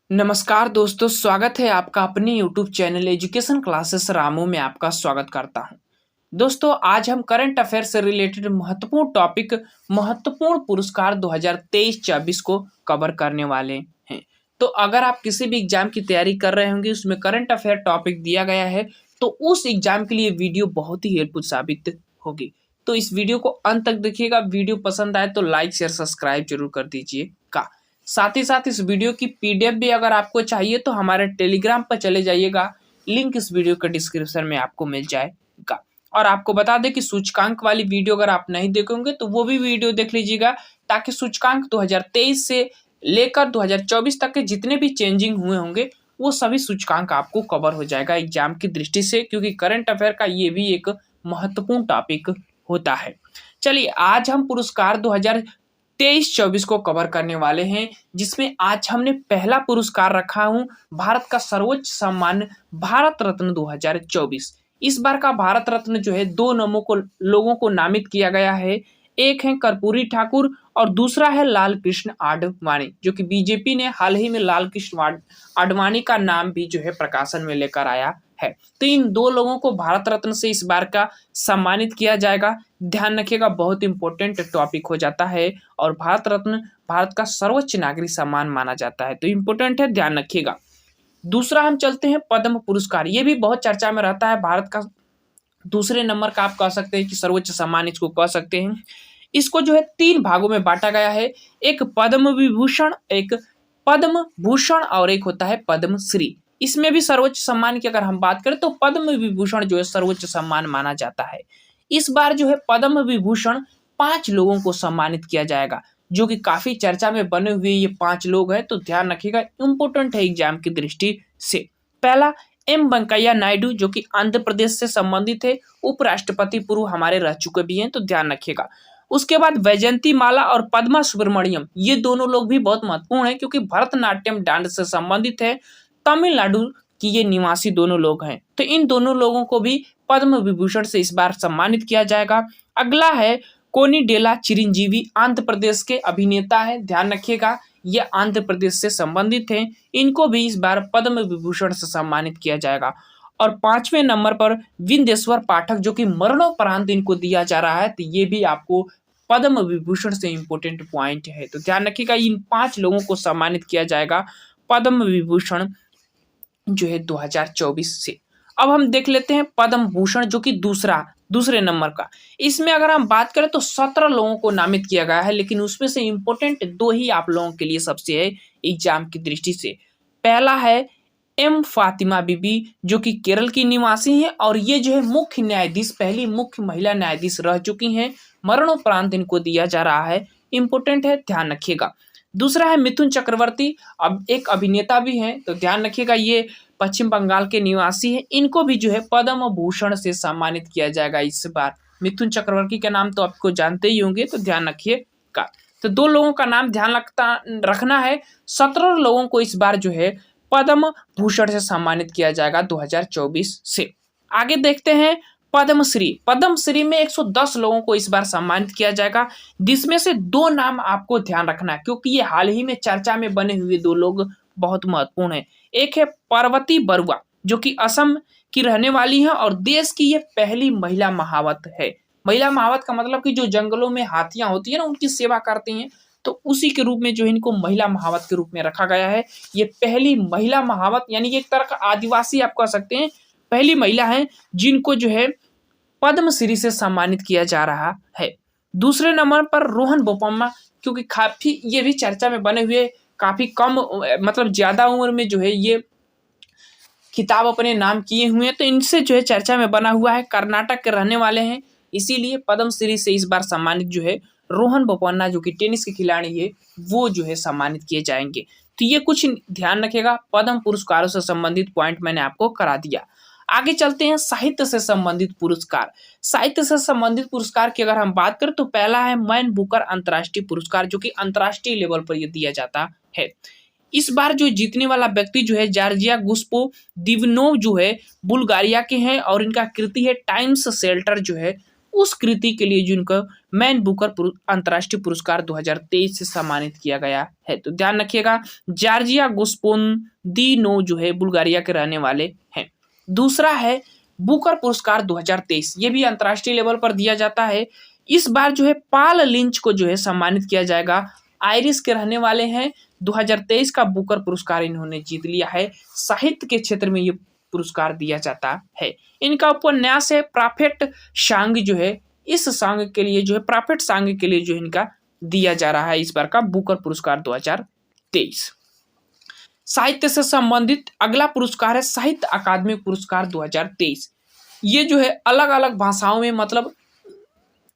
नमस्कार दोस्तों, स्वागत है आपका अपने YouTube channel education classes Ramu में आपका स्वागत करता हूं। दोस्तों, आज हम करंट अफेयर से रिलेटेड महत्वपूर्ण टॉपिक महत्वपूर्ण पुरस्कार 2023-24 को कवर करने वाले हैं। तो अगर आप किसी भी एग्जाम की तैयारी कर रहे होंगे, उसमें करंट अफेयर टॉपिक दिया गया है, तो उस एग्जाम के लिए वीडियो बहुत ही हेल्पफुल साबित होगी। तो इस वीडियो को अंत तक देखिएगा। वीडियो पसंद आए तो लाइक शेयर सब्सक्राइब जरूर कर दीजिएगा। साथ ही साथ इस वीडियो की पीडीएफ भी अगर आपको चाहिए तो हमारे टेलीग्राम पर चले जाइएगा। लिंक इस वीडियो के डिस्क्रिप्शन में आपको मिल जाएगा। और आपको बता दें कि सूचकांक वाली वीडियो अगर आप नहीं देखोगे तो वो भी वीडियो देख लीजिएगा, ताकि सूचकांक 2023 से लेकर 2024 तक के जितने भी चेंजिंग हुए होंगे वो सभी सूचकांक आपको कवर हो जाएगा एग्जाम की दृष्टि से, क्योंकि करंट अफेयर का ये भी एक महत्वपूर्ण टॉपिक होता है। चलिए, आज हम पुरस्कार 2023-24 को कवर करने वाले हैं, जिसमें आज हमने पहला पुरस्कार रखा हूं भारत का सर्वोच्च सम्मान भारत रत्न 2024। इस बार का भारत रत्न जो है दो लोगों को नामित किया गया है। एक है कर्पूरी ठाकुर और दूसरा है लाल कृष्ण आडवाणी, जो कि बीजेपी ने हाल ही में लाल कृष्ण आडवाणी का नाम भी जो है प्रकाशन में लेकर आया है। तो इन दो लोगों को भारत रत्न से इस बार का सम्मानित किया जाएगा। ध्यान रखिएगा, बहुत इंपॉर्टेंट टॉपिक हो जाता है और भारत रत्न भारत का सर्वोच्च नागरिक सम्मान माना जाता है, तो इंपॉर्टेंट है, ध्यान रखिएगा। दूसरा हम चलते हैं पद्म पुरस्कार। ये भी बहुत चर्चा में रहता है, भारत का दूसरे नंबर का आप कह सकते हैं कि सर्वोच्च सम्मान इसको कह सकते हैं। इसको जो है तीन भागों में बांटा गया है, एक पद्म विभूषण, एक पद्म भूषण और एक होता है पद्मश्री। इसमें भी सर्वोच्च सम्मान की अगर हम बात करें तो पद्म विभूषण जो है सर्वोच्च सम्मान माना जाता है। इस बार जो है पद्म विभूषण 5 लोगों को सम्मानित किया जाएगा, जो कि काफी चर्चा में बने हुए ये 5 लोग हैं, तो ध्यान रखिएगा, इंपोर्टेंट है एग्जाम की दृष्टि से। पहला एम वेंकैया नायडू, जो कि आंध्र प्रदेश से संबंधित है, उपराष्ट्रपति पूर्व हमारे रह चुके भी हैं, तो ध्यान रखिएगा। उसके बाद वैजयंती माला और पद्मा सुब्रमण्यम, ये दोनों लोग भी बहुत महत्वपूर्ण है, क्योंकि भरतनाट्यम डांस से संबंधित है, तमिलनाडु की ये निवासी दोनों लोग हैं, तो इन दोनों लोगों को भी पद्म विभूषण से इस बार सम्मानित किया जाएगा। अगला है कोनिडेला चिरंजीवी, आंध्र प्रदेश के अभिनेता है, ध्यान रखिएगा, ये आंध्र प्रदेश से संबंधित हैं, इनको भी इस बार पद्म विभूषण से सम्मानित किया जाएगा। और 5वें नंबर पर विंदेश्वर पाठक, जो कि मरणोपरांत इनको दिया जा रहा है, तो ये भी आपको पद्म विभूषण से इंपोर्टेंट पॉइंट है, तो ध्यान रखिएगा, इन 5 लोगों को सम्मानित किया जाएगा पद्म विभूषण जो है 2024 से। अब हम देख लेते हैं पद्म भूषण, जो कि दूसरे नंबर का। इसमें अगर हम बात करें तो 17 लोगों को नामित किया गया है, लेकिन उसमें से इंपोर्टेंट 2 ही आप लोगों के लिए सबसे है एग्जाम की दृष्टि से। पहला है एम फातिमा बीबी, जो कि केरल की निवासी हैं और ये जो है मुख्य न्यायाधीश, पहली मुख्य महिला न्यायाधीश रह चुकी हैं, मरणोपरांत इनको दिया जा रहा है, इंपोर्टेंट है, ध्यान रखिएगा। दूसरा है मिथुन चक्रवर्ती, अब एक अभिनेता भी हैं, तो ध्यान रखिएगा, ये पश्चिम बंगाल के निवासी हैं, इनको भी जो है पद्म भूषण से सम्मानित किया जाएगा इस बार। मिथुन चक्रवर्ती का नाम तो आपको जानते ही होंगे, तो ध्यान रखिएगा। तो 2 लोगों का नाम ध्यान रखना है। 17 लोगों को इस बार जो है पद्म भूषण से सम्मानित किया जाएगा 2024 से। आगे देखते हैं पद्मश्री में 110 लोगों को इस बार सम्मानित किया जाएगा, जिसमें से 2 नाम आपको ध्यान रखना है, क्योंकि ये हाल ही में चर्चा में बने हुए 2 लोग बहुत महत्वपूर्ण हैं। एक है पार्वती बरुआ, जो कि असम की रहने वाली हैं और देश की ये पहली महिला महावत है। महिला महावत का मतलब कि जो जंगलों में हाथियां होती है ना, उनकी सेवा करती हैं, तो उसी के रूप में जो इनको महिला महावत के रूप में रखा गया है। ये पहली महिला महावत, यानी कि एक तरह का आदिवासी आप कह सकते हैं, पहली महिला है जिनको जो है पद्मश्री से सम्मानित किया जा रहा है। दूसरे नंबर पर रोहन बोपम्मा, क्योंकि काफी ये भी चर्चा में बने हुए, काफी कम मतलब ज्यादा उम्र में जो है ये खिताब अपने नाम किए हुए हैं, तो इनसे जो है चर्चा में बना हुआ है, कर्नाटक के रहने वाले हैं, इसीलिए पद्मश्री से इस बार सम्मानित जो है रोहन बोपन्ना, जो कि टेनिस के खिलाड़ी है, वो जो है सम्मानित किए जाएंगे। तो ये कुछ ध्यान रखिएगा, पद्म पुरस्कारों से संबंधित पॉइंट मैंने आपको करा दिया। आगे चलते हैं साहित्य से संबंधित पुरस्कार। साहित्य से संबंधित पुरस्कार की अगर हम बात करें तो पहला है मैन बुकर अंतर्राष्ट्रीय पुरस्कार, जो कि अंतर्राष्ट्रीय लेवल पर यह दिया जाता है। इस बार जो जीतने वाला व्यक्ति जो है जॉर्जिया गुस्पो दिवनोव, जो है बुल्गारिया के हैं और इनका कृति है टाइम्स शेल्टर जो है उस कृति के लिए जिनको मैन बुकर अंतर्राष्ट्रीय पुरस्कार 2023 से सम्मानित किया गया है। तो ध्यान रखिएगा, जॉर्जिया गोस्पोंदिनो जो है बुल्गारिया के रहने वाले हैं। दूसरा है बुकर पुरस्कार 2023, ये भी अंतर्राष्ट्रीय लेवल पर दिया जाता है। इस बार जो है पॉल लिंच को जो है सम्मानित किया जाएगा, आयरिश के रहने वाले हैं। 2023 का बुकर पुरस्कार इन्होंने जीत लिया है। साहित्य के क्षेत्र में ये पुरस्कार दिया जाता है। इनका उपन्यास है प्रॉफेट सॉन्ग, जो है इस सॉन्ग के लिए जो है प्रॉफेट सॉन्ग के लिए जो है इनका दिया जा रहा है इस बार का बुकर पुरस्कार 2023। साहित्य से संबंधित अगला पुरस्कार है साहित्य अकादमी पुरस्कार 2023। ये जो है अलग अलग भाषाओं में, मतलब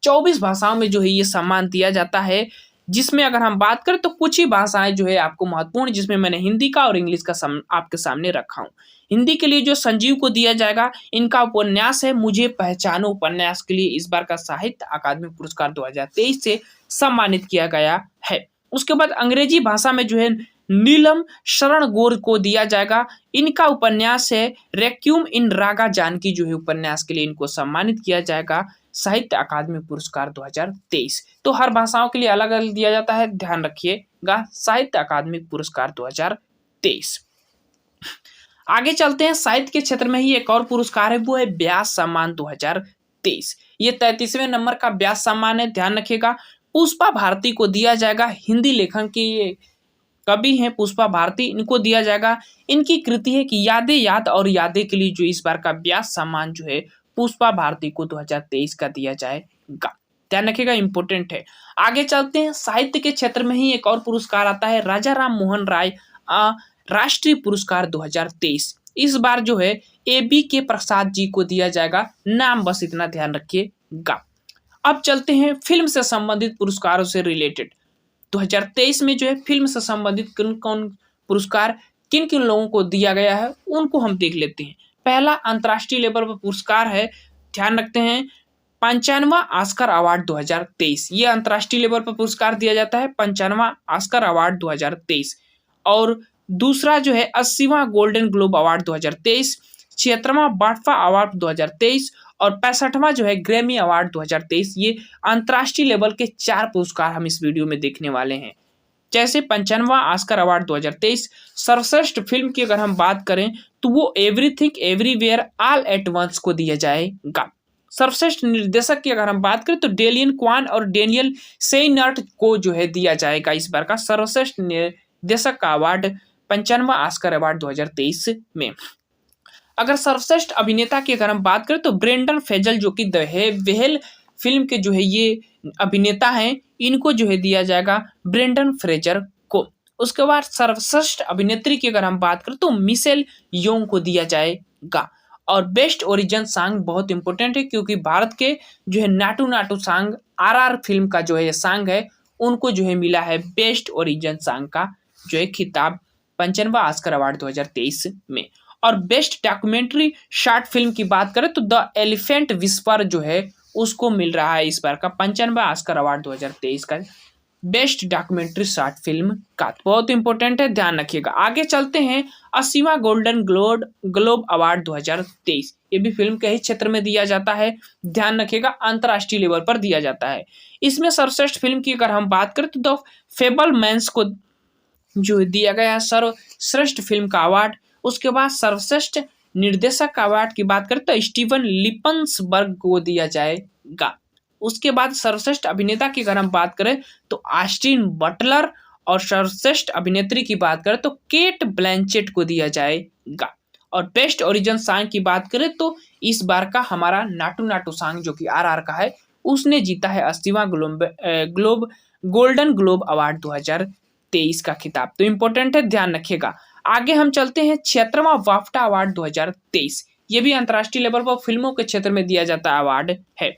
24 भाषाओं में जो है ये सम्मान दिया जाता है, जिसमें अगर हम बात करें तो कुछ ही भाषाएं जो है आपको महत्वपूर्ण, जिसमें मैंने हिंदी का और इंग्लिश का आपके सामने रखा हूँ। हिंदी के लिए जो संजीव को दिया जाएगा, इनका उपन्यास है मुझे पहचानो, उपन्यास के लिए इस बार का साहित्य अकादमी पुरस्कार 2023 से सम्मानित किया गया है। उसके बाद अंग्रेजी भाषा में जो है नीलम शरण गौर को दिया जाएगा, इनका उपन्यास है रेक्यूम इन रागा जानकी, जो है उपन्यास के लिए इनको सम्मानित किया जाएगा साहित्य अकादमी पुरस्कार 2023। तो हर भाषाओं के लिए अलग अलग दिया जाता है, ध्यान रखिएगा, साहित्य अकादमी पुरस्कार 2023। आगे चलते हैं, साहित्य के क्षेत्र में ही एक और पुरस्कार है, वो है व्यास सम्मान 2023। ये 33वें नंबर का व्यास सम्मान है, ध्यान रखिएगा। पुष्पा भारती को दिया जाएगा, हिंदी लेखन की ये कवि हैं पुष्पा भारती, इनको दिया जाएगा। इनकी कृति है कि यादें याद और यादें के लिए जो इस बार का व्यास सम्मान जो है पुष्पा भारती को 2023 का दिया जाएगा, ध्यान रखिएगा, इंपॉर्टेंट है। आगे चलते हैं, साहित्य के क्षेत्र में ही एक और पुरस्कार आता है राजा राम मोहन राय राष्ट्रीय पुरस्कार 2023। इस बार जो है ABK प्रसाद जी को दिया जाएगा, नाम बस इतना ध्यान रखिएगा। अब चलते हैं फिल्म से संबंधित पुरस्कारों से रिलेटेड। 2023 में जो है फिल्म से संबंधित कौन कौन पुरस्कार किन किन लोगों को दिया गया है उनको हम देख लेते हैं। पहला अंतर्राष्ट्रीय लेवल पर पुरस्कार है, ध्यान रखते हैं, 95वां ऑस्कर अवार्ड 2023। ये अंतर्राष्ट्रीय लेवल पर पुरस्कार दिया जाता है, 95वां ऑस्कर अवार्ड 2023। और दूसरा जो है 80वां गोल्डन ग्लोब अवार्ड 2023, 76वां बाफ्टा अवार्ड 2023 और 65वां जो है ग्रैमी अवार्ड 2023। ये अंतर्राष्ट्रीय लेवल के 4 पुरस्कार हम इस वीडियो में देखने वाले हैं। जैसे 95वां ऑस्कर अवार्ड 2023 सर्वश्रेष्ठ फिल्म की अगर हम बात करें तो वो Everything Everywhere All at Once को दिया जाएगा। सर्वश्रेष्ठ निर्देशक की अगर हम बात करें तो डेलियन क्वान और डेनियल सेइनर्ट को जो है दिया जाएगा इस बार का सर्वश्रेष्ठ निर्देशक का अवार्ड 95वां ऑस्कर अवार्ड 2023 में। अगर सर्वश्रेष्ठ अभिनेता की अगर हम बात करें तो ब्रेंडन फ्रेजल, जो कि द व्हेल फिल्म के जो है ये अभिनेता हैं, इनको जो है दिया जाएगा ब्रेंडन फ्रेजर को। उसके बाद सर्वश्रेष्ठ अभिनेत्री की अगर हम बात करें तो मिशेल योंग को दिया जाएगा। और बेस्ट ओरिजिन सॉन्ग बहुत इंपॉर्टेंट है, क्योंकि भारत के जो है Naatu Naatu song RR film का जो है ये सॉन्ग है, उनको जो है मिला है बेस्ट ओरिजिन सॉन्ग का जो है खिताब 95वां ऑस्कर अवार्ड 2023 में। और बेस्ट डॉक्यूमेंट्री शॉर्ट फिल्म की बात करें तो द एलिफेंट विस्पर जो है उसको मिल रहा है इस बार का 95वां ऑस्कर अवार्ड 2023 का बेस्ट डॉक्यूमेंट्री शॉर्ट फिल्म का। बहुत इंपॉर्टेंट है, ध्यान रखिएगा। आगे चलते हैं, 80वां गोल्डन ग्लोब अवार्ड 2023। ये भी फिल्म के ही क्षेत्र में दिया जाता है, ध्यान रखिएगा, अंतर्राष्ट्रीय लेवल पर दिया जाता है। इसमें सर्वश्रेष्ठ फिल्म की अगर हम बात करें तो द फेबलमैन्स को जो दिया गया सर्वश्रेष्ठ फिल्म का अवार्ड। उसके बाद सर्वश्रेष्ठ निर्देशक का अवार्ड की बात करें तो स्टीवन लिपन्सबर्ग को दिया जाएगा। उसके बाद सर्वश्रेष्ठ अभिनेता की अगर हम बात करें तो ऑस्टिन बटलर, और सर्वश्रेष्ठ अभिनेत्री की बात करें तो केट ब्लैंचेट को दिया जाएगा। और बेस्ट ओरिजिन सॉन्ग की बात करें तो इस बार का हमारा नाटू नाटू सॉन्ग जो कि RR का है, उसने जीता है 80वां गोल्डन ग्लोब अवार्ड 2023 का खिताब। तो इंपॉर्टेंट है, ध्यान रखिएगा। आगे हम चलते हैं, 76वां बाफ्टा अवार्ड 2023। ये भी अंतर्राष्ट्रीय लेवल पर फिल्मों के क्षेत्र में दिया जाता अवार्ड है।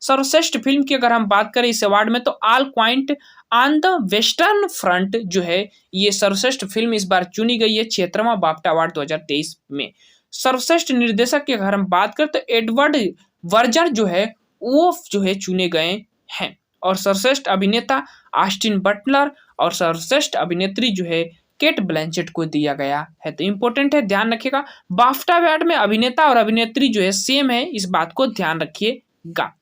सर्वश्रेष्ठ फिल्म की अगर हम बात करें इस अवार्ड में तो all quite on the western front जो है ये सर्वश्रेष्ठ फिल्म इस बार चुनी गई है 76वां बाफ्टा अवार्ड 2023 में। सर्वश्रेष्ठ निर्देशक की अगर हम बात करें तो एडवर्ड वर्जर जो है वो जो है चुने गए हैं। और सर्वश्रेष्ठ अभिनेता ऑस्टिन बटलर और सर्वश्रेष्ठ अभिनेत्री जो है केट ब्लैंचेट को दिया गया है। तो इंपॉर्टेंट है, ध्यान रखिएगा। बाफ्टा अवार्ड में अभिनेता और अभिनेत्री जो है सेम है, इस बात को ध्यान रखिएगा।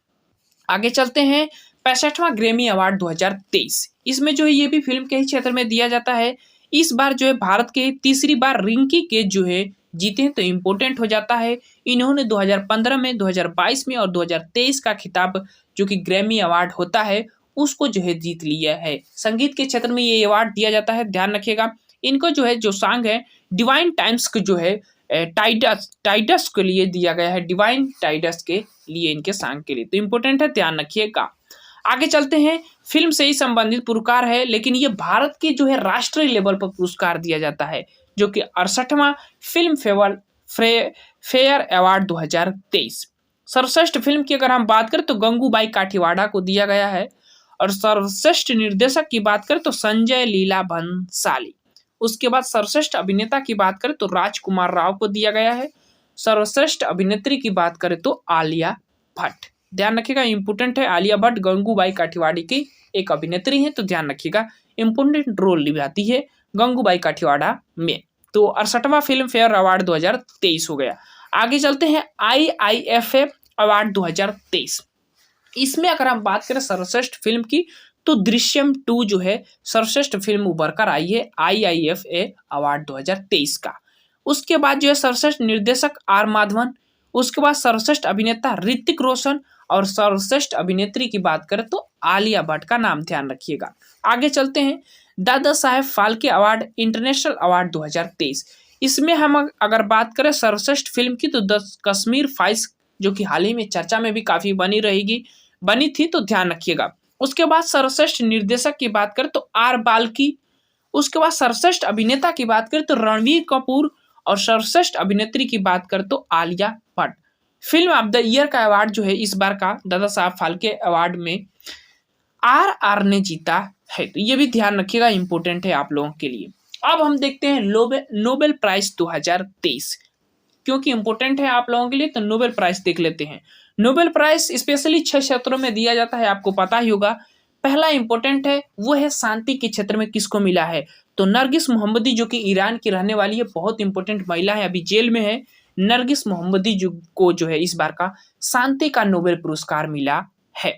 आगे चलते हैं 65वां ग्रैमी अवार्ड 2023। इसमें जो है ये भी फिल्म के ही क्षेत्र में दिया जाता है। इस बार जो है भारत के तीसरी बार रिंकी के जो है जीते हैं, तो इम्पोर्टेंट हो जाता है। इन्होंने 2015 में, 2022 में और 2023 का खिताब जो कि ग्रैमी अवार्ड होता है उसको जो है जीत लिया है। संगीत के क्षेत्र में ये अवार्ड दिया जाता है, ध्यान रखिएगा। इनको जो है जो सॉन्ग है डिवाइन टाइम्स के जो है टाइडस के लिए दिया गया है, डिवाइन टाइडस के लिए इनके सॉन्ग के लिए, तो इम्पोर्टेंट है, ध्यान रखिएगा। आगे चलते हैं, फिल्म से ही संबंधित पुरस्कार है, लेकिन ये भारत के जो है राष्ट्रीय लेवल पर पुरस्कार दिया जाता है, जो कि 68वां फिल्म फेयर अवार्ड 2023। सर्वश्रेष्ठ फिल्म की अगर हम बात करें तो गंगूबाई काठियावाड़ को दिया गया है, और सर्वश्रेष्ठ निर्देशक की बात करें तो संजय लीला भंसाली। उसके बाद सर्वश्रेष्ठ अभिनेता की बात करें तो राजकुमार राव को दिया गया है। सर्वश्रेष्ठ अभिनेत्री की बात करें तो आलिया भट्ट, ध्यान रखिएगा, इंपोर्टेंट है। आलिया भट्ट गंगूबाई काठियावाड़ की एक अभिनेत्री है, तो ध्यान रखिएगा, इंपोर्टेंट रोल निभाती है गंगूबाई काठियावाड़ में। तो 68वां फिल्म फेयर अवार्ड 2023 हो गया। आगे चलते हैं IIFA अवार्ड 2023। इसमें अगर हम बात करें सर्वश्रेष्ठ फिल्म की तो दृश्यम 2 जो है सर्वश्रेष्ठ फिल्म उभर कर आई है IIFA अवार्ड 2023 का। उसके बाद जो है सर्वश्रेष्ठ निर्देशक R माधवन, उसके बाद सर्वश्रेष्ठ अभिनेता ऋतिक रोशन, और सर्वश्रेष्ठ अभिनेत्री की बात करें तो आलिया भट्ट का नाम ध्यान रखिएगा। आगे चलते हैं Dada Saheb Phalke award international award 2023। इसमें हम अगर बात करें सर्वश्रेष्ठ फिल्म की तो द कश्मीर फाइल्स, जो कि हाल ही में चर्चा में भी काफी बनी थी, तो ध्यान रखिएगा। उसके बाद सर्वश्रेष्ठ निर्देशक की बात करें तो R बाल्की, उसके बाद सर्वश्रेष्ठ अभिनेता की बात करें तो रणवीर कपूर, और सर्वश्रेष्ठ अभिनेत्री की बात करें तो Alia Bhatt. Film of the year का अवार्ड जो है इस बार का दादा साहब फाल्के अवार्ड में RR ने जीता है, तो ये भी ध्यान रखिएगा, इंपॉर्टेंट है आप लोगों के लिए। अब हम देखते हैं नोबेल प्राइज 2023, क्योंकि इंपॉर्टेंट है आप लोगों के लिए, तो नोबेल प्राइज देख लेते हैं। नोबेल प्राइज स्पेशली 6 क्षेत्रों में दिया जाता है, आपको पता ही होगा। पहला इंपॉर्टेंट है वो है शांति के क्षेत्र में किसको मिला है, तो नरगिस मोहम्मदी, जो कि ईरान की रहने वाली है, बहुत इंपॉर्टेंट महिला है, अभी जेल में है। नरगिस मोहम्मदी को जो है इस बार का शांति का नोबेल पुरस्कार मिला है।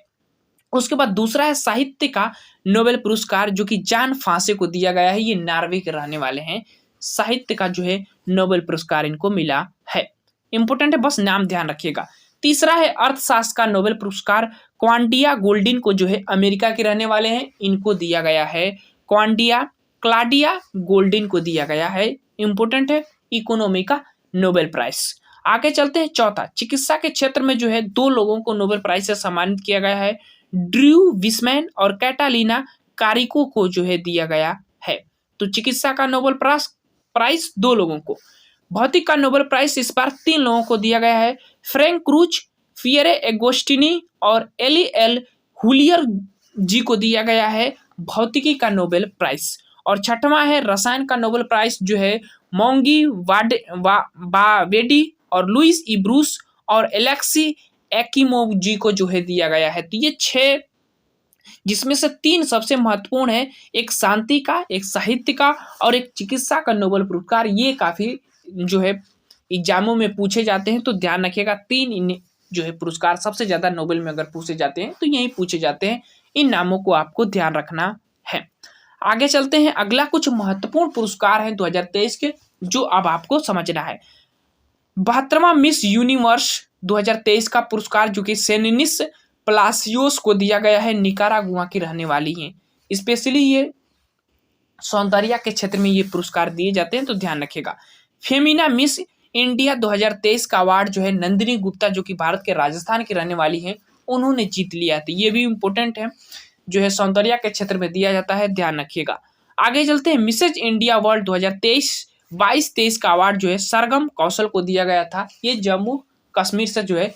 उसके बाद दूसरा है साहित्य का नोबेल पुरस्कार, जो कि जान फांसे को दिया गया है, ये नॉर्वे के रहने वाले हैं। साहित्य का जो है नोबेल पुरस्कार इनको मिला है, इंपॉर्टेंट है, बस नाम ध्यान रखिएगा। तीसरा है अर्थशास्त्र का नोबेल पुरस्कार, क्वांडिया गोल्डिन को जो है अमेरिका के रहने वाले हैं, इनको दिया गया है। क्लाडिया गोल्डिन को दिया गया है, इंपॉर्टेंट है, इकोनॉमी का नोबेल प्राइज। आगे चलते हैं, चौथा चिकित्सा के क्षेत्र में जो है 2 लोगों को नोबेल प्राइज से सम्मानित किया गया है, ड्रू विस्मैन और कैटालिना कारिको को जो है दिया गया है। तो चिकित्सा का नोबेल प्राइज 2 लोगों को। भौतिक का नोबेल प्राइज इस बार 3 लोगों को दिया गया है, फ्रैंक क्रूच, फियरे एगोस्टिनी और एली एल हुलियर जी को दिया गया है भौतिकी का नोबेल प्राइज। और छठवां है रसायन का नोबेल प्राइज, जो है मोंगी बावेडी और लुइस ई ब्रूस और एलेक्सी एक्कीमोव जी को जो है दिया गया है। तो ये 6, जिसमें से 3 सबसे महत्वपूर्ण है, एक शांति का, एक साहित्य का और एक चिकित्सा का नोबेल पुरस्कार। ये काफी जो है एग्जामों में पूछे जाते हैं, तो ध्यान रखिएगा, 3 जो है पुरस्कार सबसे ज्यादा नोबेल में अगर पूछे जाते हैं तो यही पूछे जाते हैं, इन नामों को आपको ध्यान रखना है। आगे चलते हैं, अगला कुछ महत्वपूर्ण पुरस्कार है 2023 के, जो अब आपको समझना है। 72वां मिस यूनिवर्स 2023 का पुरस्कार, जो कि सेनिनिस प्लासियोस को दिया गया है, निकारागुआ की रहने वाली हैं। स्पेशली ये सौंदर्य के क्षेत्र में ये पुरस्कार दिए जाते हैं, तो ध्यान रखिएगा। फेमिना मिस इंडिया 2023 का अवार्ड जो है नंदिनी गुप्ता, जो कि भारत के राजस्थान की रहने वाली हैं, उन्होंने जीत लिया था। ये भी इंपॉर्टेंट है, जो है सौंदर्य के क्षेत्र में दिया जाता है, ध्यान रखिएगा। आगे चलते हैं, मिसेज इंडिया वर्ल्ड 2023 का अवार्ड जो है सरगम कौशल को दिया गया था। ये जम्मू कश्मीर से जो है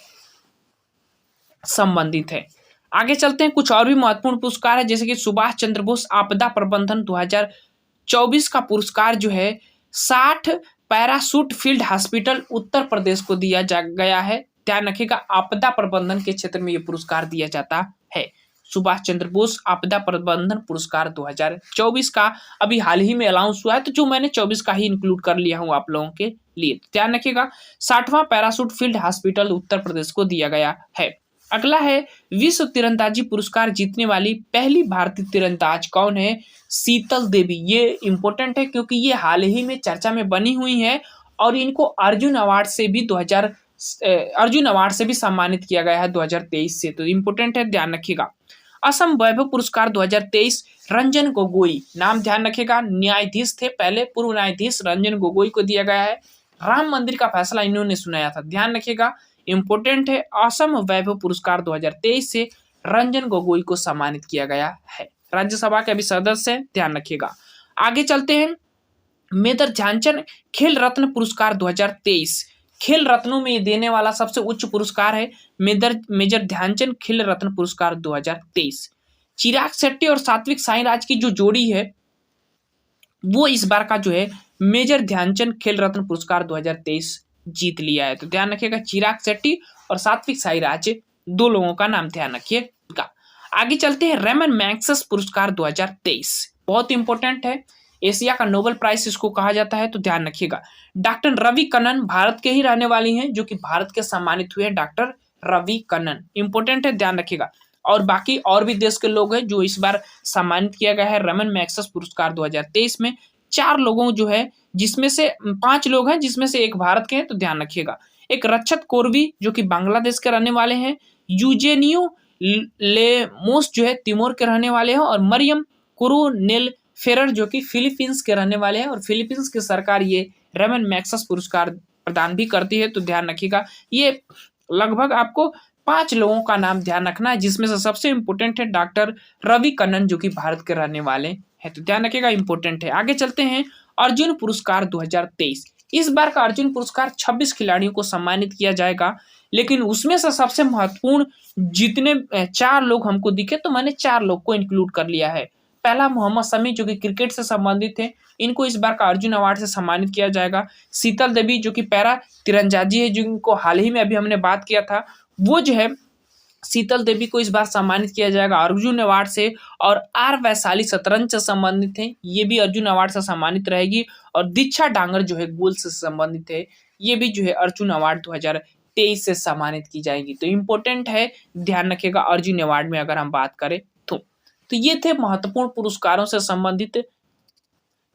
संबंधित है। आगे चलते हैं, कुछ और भी महत्वपूर्ण पुरस्कार है, जैसे कि सुभाष चंद्र बोस आपदा प्रबंधन 2024 का पुरस्कार जो है 60 parachute field hospital Uttar Pradesh को दिया गया है। ध्यान रखिएगा, आपदा प्रबंधन के क्षेत्र में ये पुरस्कार दिया जाता है। सुभाष चंद्र बोस आपदा प्रबंधन पुरस्कार 2024 का अभी हाल ही में अनाउंस हुआ है, तो जो मैंने 24 का ही इंक्लूड कर लिया हूँ आप लोगों के लिए। ध्यान रखिएगा, 60वां parachute field hospital Uttar Pradesh को दिया गया है। अगला है विश्व तीरंदाजी पुरस्कार जीतने वाली पहली भारतीय तीरंदाज कौन है? शीतल देवी। ये इंपॉर्टेंट है क्योंकि ये हाल ही में चर्चा में बनी हुई है और इनको अर्जुन अवार्ड से भी सम्मानित किया गया है 2023 से, तो इम्पोर्टेंट है, ध्यान रखिएगा। असम वैभव पुरस्कार 2023 रंजन गोगोई, नाम ध्यान रखिएगा, न्यायाधीश थे पहले, पूर्व न्यायाधीश रंजन गोगोई को दिया गया है। राम मंदिर का फैसला इन्होंने सुनाया था, ध्यान रखिएगा, इंपोर्टेंट है। असम वैभव पुरस्कार 2023 से रंजन गोगोई को सम्मानित किया गया है, राज्यसभा के अभी सदस्य हैं, ध्यान रखिएगा। आगे चलते हैं, मेजर ध्यानचंद खेल रत्न पुरस्कार 2023, खेल रत्नों में देने वाला सबसे उच्च पुरस्कार है मेजर ध्यानचंद खेल रत्न पुरस्कार 2023। चिराग शेट्टी और सात्विक साईराज की जो जोड़ी है वो इस बार का जो है मेजर ध्यानचंद खेल रत्न पुरस्कार 2023 जीत लिया है, तो ध्यान रखिएगा, चिराग शेट्टी और सात्विक साईराज, दो लोगों का नाम ध्यान रखिएगा। आगे चलते हैं, रेमन मैग्सेस पुरस्कार 2023, बहुत इंपॉर्टेंट है, एशिया का नोबेल प्राइज इसको कहा जाता है, तो ध्यान रखिएगा। डॉक्टर रवि कन्नन भारत के ही रहने वाली हैं, जो कि भारत के सम्मानित हुए हैं, डॉक्टर रवि कन्नन, इंपॉर्टेंट है, ध्यान रखिएगा। और बाकी और भी देश के लोग हैं जो इस बार सम्मानित किया गया है रेमन मैग्सेस पुरस्कार 2023 में। 4 लोगों जो है, जिसमें से 5 लोग हैं, जिसमें से एक भारत के हैं, तो ध्यान रखिएगा। एक रक्षत कोरवी जो कि बांग्लादेश के रहने वाले हैं, यूजेनियो लेमोस जो है तिमोर के रहने वाले हैं, और मरियम कोरोनेल फेरर जो कि फिलीपींस के रहने वाले हैं, और फिलीपींस की सरकार ये रेमन मैग्सेस पुरस्कार प्रदान भी करती है, तो ध्यान रखिएगा। ये लगभग आपको 5 लोगों का नाम ध्यान रखना है, जिसमें से सबसे इंपॉर्टेंट है डॉक्टर रवि कन्नन जो कि भारत के रहने वाले हैं, तो ध्यान रखिएगा, इंपॉर्टेंट है। आगे चलते हैं, अर्जुन पुरस्कार 2023, इस बार का अर्जुन पुरस्कार 26 खिलाड़ियों को सम्मानित किया जाएगा, लेकिन उसमें से सबसे महत्वपूर्ण जितने 4 लोग हमको दिखे, तो मैंने 4 लोग को इंक्लूड कर लिया है। पहला मोहम्मद शमी जो कि क्रिकेट से संबंधित है, इनको इस बार का अर्जुन अवार्ड से सम्मानित किया जाएगा। शीतल देवी जो कि पैरा तीरंदाजी है, जिनको हाल ही में अभी हमने बात किया था, वो जो है शीतल देवी को इस बार सम्मानित किया जाएगा अर्जुन अवार्ड से। और आर वैशाली शतरंज से संबंधित है, ये भी अर्जुन अवार्ड से सम्मानित रहेगी। और दीक्षा डांगर जो है गोल्ड से संबंधित है, ये भी जो है अर्जुन अवार्ड 2023 से सम्मानित की जाएगी, तो इम्पोर्टेंट है, ध्यान रखिएगा, अर्जुन अवार्ड में अगर हम बात करें तो ये थे महत्वपूर्ण पुरस्कारों से संबंधित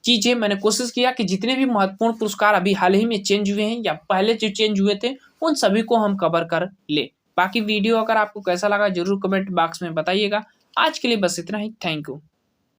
चीजें। मैंने कोशिश किया कि जितने भी महत्वपूर्ण पुरस्कार अभी हाल ही में चेंज हुए हैं या पहले जो चेंज हुए थे, उन सभी को हम कवर कर ले। बाकी वीडियो अगर आपको कैसा लगा जरूर कमेंट बॉक्स में बताइएगा। आज के लिए बस इतना ही, थैंक यू।